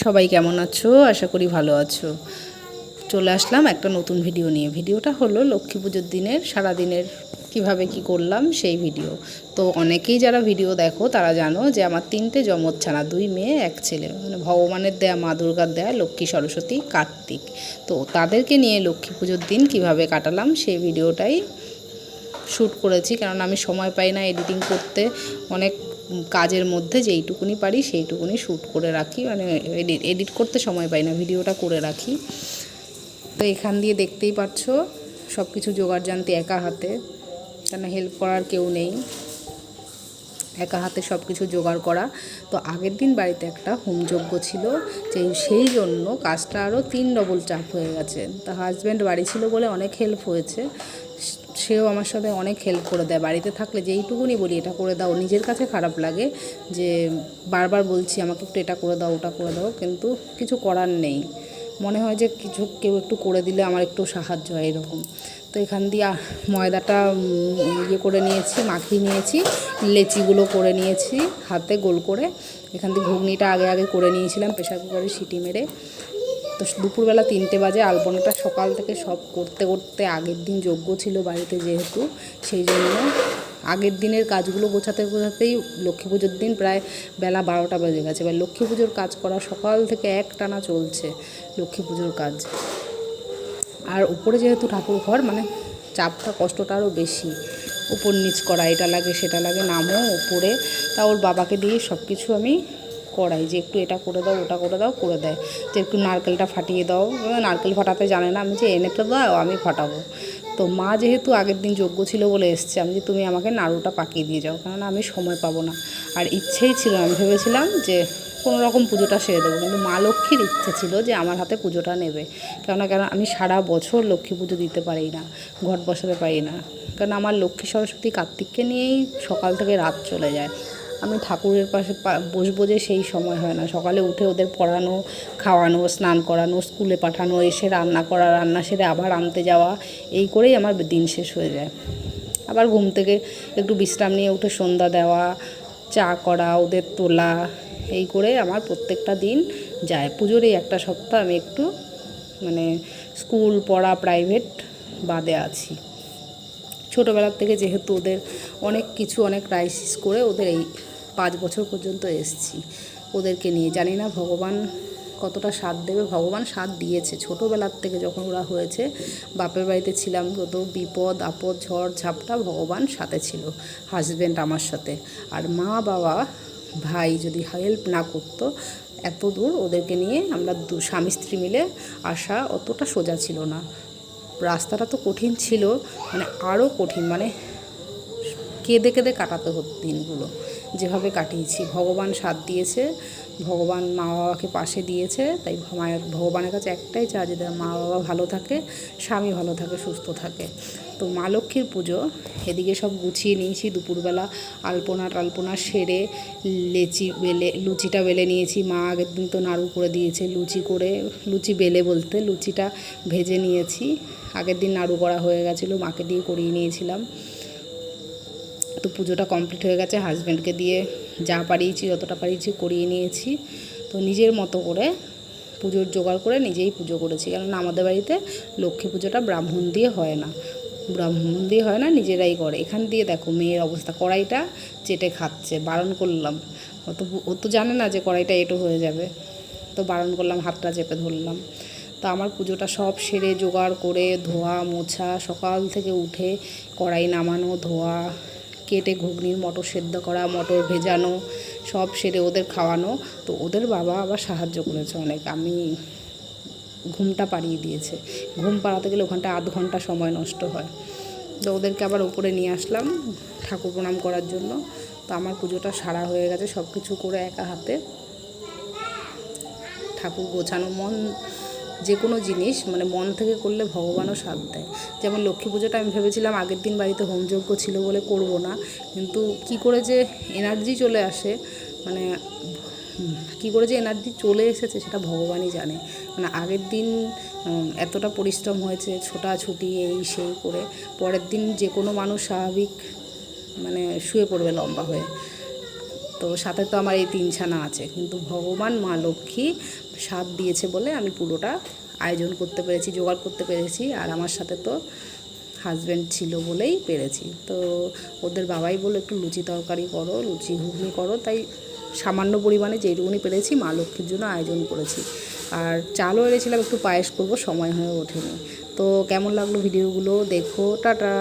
সবাই কেমন আছো? আশা করি ভালো আছো। চলে আসলাম একটা নতুন ভিডিও নিয়ে। ভিডিওটা হলো লক্ষ্মী পুজোর দিনের সারাদিনের কিভাবে কি করলাম সেই ভিডিও। তো অনেকেই যারা ভিডিও দেখো তারা জানো যে আমার 3টে যমজ ছানা, 2 মেয়ে 1 ছেলে, মানে ভগবানের দেয়া, মা দুর্গার দেয়া, লক্ষ্মী, সরস্বতী, কার্তিক। তো তাদেরকে নিয়ে লক্ষ্মী পুজোর দিন কিভাবে কাটালাম সেই ভিডিওটাই শ্যুট করেছি, কারণ আমি সময় পাই না এডিটিং করতে। অনেক কাজের মধ্যে যেইটুকুনি পারি সেইটুকুনি শ্যুট করে রাখি, মানে এডিট করতে সময় পাই না, ভিডিওটা করে রাখি। তো এখান দিয়ে দেখতেই পাচ্ছ সব কিছু জোগাড় জানতে একা হাতে, কেন হেল্প করার কেউ নেই, একা হাতে সব কিছু জোগাড় করা। তো আগের দিন বাড়িতে একটা হোমযজ্ঞ ছিল, সেই জন্য কাজটা আরও 3 ডবল চাপ হয়ে গেছে। তা হাজব্যান্ড বাড়ি ছিল বলে অনেক হেল্প হয়েছে, সেও আমার সাথে অনেক হেল্প করে দেয়। বাড়িতে থাকলে যেইটুকুনি বলি এটা করে দাও, নিজের কাছে খারাপ লাগে যে বারবার বলছি আমাকে একটু এটা করে দাও, ওটা করে দাও, কিন্তু কিছু করার নেই। মনে হয় যে কেউ একটু করে দিলে আমার একটু সাহায্য হয় এরকম। তো এখান দিয়ে ময়দাটা করে নিয়েছি, মাখিয়ে নিয়েছি, লেচিগুলো করে নিয়েছি হাতে গোল করে। এখান দিয়ে ঘুগনিটা আগে করে নিয়েছিলাম প্রেশার কুকারে সিটি মেরে। তো দুপুরবেলা 3টে বাজে। আলপনাটা সকাল থেকে সব করতে করতে, আগের দিন যজ্ঞ ছিল বাড়িতে যেহেতু, সেই জন্য আগের দিনের কাজগুলো গোছাতেই লক্ষ্মী পুজোর দিন প্রায় বেলা 12টা বেজে গেছে। এবার লক্ষ্মী পুজোর কাজ করা সকাল থেকে একটানা চলছে লক্ষ্মী পুজোর কাজ। আর উপরে যেহেতু ঠাকুর ঘর, মানে চাপটা, কষ্টটা আরও বেশি। উপর নিচ করা, এটা লাগে সেটা লাগে, নামও উপরে। তা ওর বাবাকে দিয়ে সব কিছু আমি করাই, যে একটু এটা করে দাও, ওটা করে দাও, করে দেয়। যে একটু নারকেলটা ফাটিয়ে দাও, নারকেল ফাটাতে জানে না, আমি যে এনে তো দাও, আমি ফাটাবো। তো মা যেহেতু আগের দিন যজ্ঞ ছিল বলে এসছে, আমি যে তুমি আমাকে নাড়ুটা পাকিয়ে দিয়ে যাও, কারণ আমি সময় পাবো না। আর ইচ্ছেই ছিল, আমি ভেবেছিলাম যে কোনো রকম পুজোটা সেরে দেবো, কিন্তু মা লক্ষ্মীর ইচ্ছে ছিল যে আমার হাতে পুজোটা নেবে। কারণ আমি সারা বছর লক্ষ্মী পুজো দিতে পারি না, ঘট বসাতে পারি না, কারণ আমার লক্ষ্মী, সরস্বতী, কার্তিককে নিয়েই সকাল থেকে রাত চলে যায়। আমি ঠাকুরের পাশে বসবো যে সেই সময় হয় না। সকালে উঠে ওদের পড়ানো, খাওয়ানো, স্নান করানো, স্কুলে পাঠানো, এসে রান্না করা, রান্না সেরে আবার আনতে যাওয়া, এই করেই আমার দিন শেষ হয়ে যায়। আবার ঘুম থেকে একটু বিশ্রাম নিয়ে উঠে সন্ধ্যা দেওয়া, চা করা, ওদের তোলা, এই করে আমার প্রত্যেকটা দিন যায়। পুজোর এই একটা সপ্তাহ আমি একটু মানে স্কুল পড়া, প্রাইভেট বাদে আছি। ছোটোবেলার থেকে যেহেতু ওদের অনেক ক্রাইসিস করে ওদের এই 5 বছর পর্যন্ত এসেছি ওদেরকে নিয়ে। জানি না ভগবান কতটা সাথ দেবে, ভগবান সাথ দিয়েছে। ছোটোবেলার থেকে যখন ওরা হয়েছে, বাপের বাড়িতে ছিলাম, কত বিপদ আপদ, ঝড় ঝাপটা, ভগবান সাথে ছিল, হাজব্যান্ড আমার সাথে। আর মা বাবা ভাই যদি হেল্প না করতো, এত দূর ওদেরকে নিয়ে আমরা স্বামী স্ত্রী মিলে আসা অতটা সোজা ছিল না। রাস্তাটা তো কঠিন ছিল, মানে আরও কঠিন, মানে কেঁদে কেঁদে কাটাতে হতো দিনগুলো। যেভাবে কাটিয়েছি, ভগবান সাথ দিয়েছে, ভগবান মা বাবাকে পাশে দিয়েছে। তাই ভগবানের কাছে একটাই চাওয়া, যে মা বাবা ভালো থাকে, স্বামী ভালো থাকে, সুস্থ থাকে। তো মা লক্ষ্মীর পুজো এদিকে সব গুছিয়ে নিয়েছি। দুপুরবেলা আলপনা সেরে লুচিটা বেলে নিয়েছি। মা আগের দিন তো নাড়ু করে দিয়েছে, লুচিটা ভেজে নিয়েছি। আগের দিন নাড়ু করা হয়ে গেছিলো, মাকে দিয়ে করিয়ে নিয়েছিলাম। তো পুজোটা কমপ্লিট হয়ে গেছে, হাজব্যান্ডকে দিয়ে যা পারিয়েছি, যতটা পারিয়েছি করিয়ে নিয়েছি। তো নিজের মতো করে পুজোর জোগাড় করে নিজেই পুজো করেছি, কারণ আমাদের বাড়িতে লক্ষ্মী পুজোটা ব্রাহ্মণ দিয়ে হয় না, নিজেরাই করে। এখান দিয়ে দেখো মেয়ের অবস্থা, কড়াইটা চেটে খাচ্ছে, বারণ করলাম। ও তো জানে না যে কড়াইটা এঁটো হয়ে যাবে, তো বারণ করলাম, হাতটা চেপে ধরলাম। তো আমার পুজোটা সব সেরে জোগাড় করে, ধোয়া মোছা, সকাল থেকে উঠে কড়াই নামানো, ধোয়া, কেটে ঘুগনির মটর সেদ্ধ করা, মটর ভেজানো, সব সেরে ওদের খাওয়ানো। তো ওদের বাবা আবার সাহায্য করেছে অনেক, আমি ঘুমটা পাড়িয়ে দিয়েছে। ঘুম পাড়াতে গেলে ওখানটা আধ ঘন্টা সময় নষ্ট হয়। তো ওদেরকে আবার উপরে নিয়ে আসলাম ঠাকুর প্রণাম করার জন্য। তো আমার পুজোটা সারা হয়ে গেছে, সব কিছু করে একা হাতে। ঠাকুর গোছানো, যে কোনো জিনিস মানে মন থেকে করলে ভগবানও সাথ দেয়। যেমন লক্ষ্মী পুজোটা আমি ভেবেছিলাম আগের দিন বাড়িতে হোমযজ্ঞ ছিল বলে করব না, কিন্তু কি করে যে এনার্জি চলে আসে, মানে কী করে যে এনার্জি চলে এসেছে সেটা ভগবানই জানে। মানে আগের দিন এতটা পরিশ্রম হয়েছে, ছোটাছুটি এই সেই করে, পরের দিন যে কোনো মানুষ স্বাভাবিক মানে শুয়ে পড়বে লম্বা হয়ে, তো সাথে তো আমার এই 3 ছানা আছে, কিন্তু ভগবান মা লক্ষ্মী সাথ দিয়েছে বলে আমি পুরোটা আয়োজন করতে পেরেছি, জোগাড় করতে পেরেছি। আর আমার সাথে তো হাজব্যান্ড ছিল বলেই পেরেছি। তো ওদের বাবাই বললো একটু লুচি তরকারি করো, লুচি ঘুগনি করো, তাই সামান্য পরিমাণে যেইটুকুনি পেরেছি মা লক্ষ্মীর জন্য আয়োজন করেছি। আর চালও এনেছিলাম, একটু পায়েস করব, সময় হয়ে ওঠেনি। তো কেমন লাগলো ভিডিওগুলো দেখো, টাটা।